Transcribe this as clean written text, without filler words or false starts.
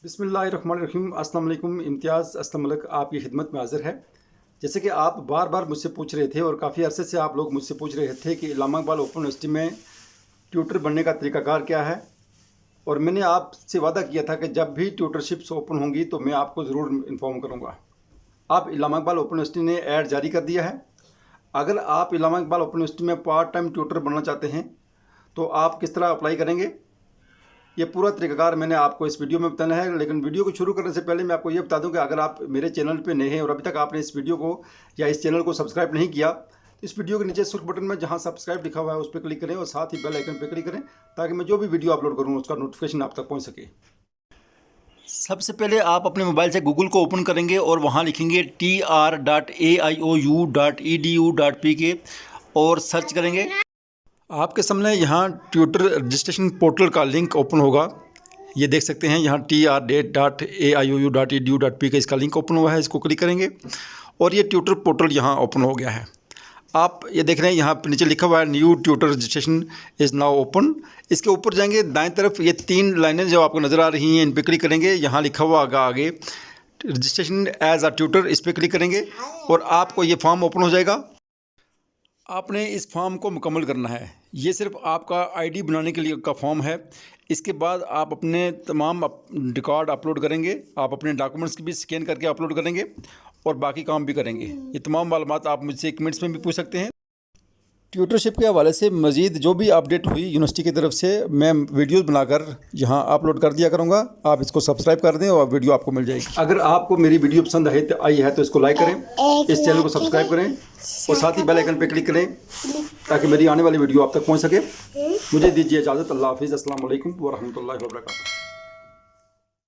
बिस्मिल्लाहिर्रहमानिर्रहीम। अस्सलाम वालेकुम। इम्तियाज़ अस्लम मलिक आपकी खिदमत में हाज़िर है। जैसे कि आप बार बार मुझसे पूछ रहे थे और काफ़ी अरसे से आप लोग मुझसे पूछ रहे थे कि इलामा इकबाल ओपन यूनिवर्सिटी में ट्यूटर बनने का तरीक़ाकार क्या है, और मैंने आपसे वादा किया था कि जब भी ट्यूटरशिप्स ओपन होंगी तो मैं आपको ज़रूर इन्फॉर्म करूँगा। अब इलामा इकबाल ओपन यूनिवर्सिटी ने ऐड जारी कर दिया है। अगर आप इलामा इकबाल ओपन यूनिवर्सिटी में पार्ट टाइम ट्यूटर बनना चाहते हैं तो आप किस तरह अप्लाई करेंगे, ये पूरा तरीक़ाकार मैंने आपको इस वीडियो में बताना है। लेकिन वीडियो को शुरू करने से पहले मैं आपको ये बता दूं कि अगर आप मेरे चैनल पे नए हैं और अभी तक आपने इस वीडियो को या इस चैनल को सब्सक्राइब नहीं किया तो इस वीडियो के नीचे सुर्ख बटन में जहां सब्सक्राइब लिखा हुआ है उस पर क्लिक करें और साथ ही बेल आइकन पर क्लिक करें ताकि मैं जो भी वीडियो अपलोड करूँ उसका नोटिफिकेशन आप तक पहुँच सके। सबसे पहले आप अपने मोबाइल से गूगल को ओपन करेंगे और वहाँ लिखेंगे tr.aiou.edu.pk और सर्च करेंगे। आपके सामने यहाँ ट्यूटर रजिस्ट्रेशन पोर्टल का लिंक ओपन होगा। ये देख सकते हैं यहाँ tr.aiou.edu.pk इसका लिंक ओपन हुआ है। इसको क्लिक करेंगे और ये ट्यूटर पोर्टल यहाँ ओपन हो गया है। आप ये देख रहे हैं यहाँ नीचे लिखा हुआ है new tutor registration is now open. इसके ऊपर जाएंगे दाएं तरफ, ये 3 लाइनें जो आपको नज़र आ रही हैं इन पर क्लिक करेंगे। यहाँ लिखा हुआ आगे रजिस्ट्रेशन एज अ ट्यूटर, इस पर क्लिक करेंगे और आपको ये फॉर्म ओपन हो जाएगा। आपने इस फॉर्म को मुकम्मल करना है। ये सिर्फ आपका आईडी बनाने के लिए का फॉर्म है। इसके बाद आप अपने तमाम रिकॉर्ड अपलोड करेंगे, आप अपने डॉक्यूमेंट्स की भी स्कैन करके अपलोड करेंगे और बाकी काम भी करेंगे। ये तमाम मालूमात आप मुझसे कमेंट्स में भी पूछ सकते हैं। ट्यूटरशिप के हवाले से मज़ीद जो भी अपडेट हुई यूनिवर्सिटी की तरफ से मैं वीडियोस बनाकर यहाँ अपलोड कर दिया करूँगा। आप इसको सब्सक्राइब कर दें और वीडियो आपको मिल जाएगी। अगर आपको मेरी वीडियो पसंद आई है तो इसको लाइक करें, इस चैनल को सब्सक्राइब करें और साथ ही बेल आइकन पर क्लिक करें ताकि मेरी आने वाली वीडियो आप तक पहुँच सके। मुझे दीजिए इजाज़त। अल्लाह हाफिज़। अस्सलाम वालेकुम व रहमतुल्लाहि व बरकातुहू।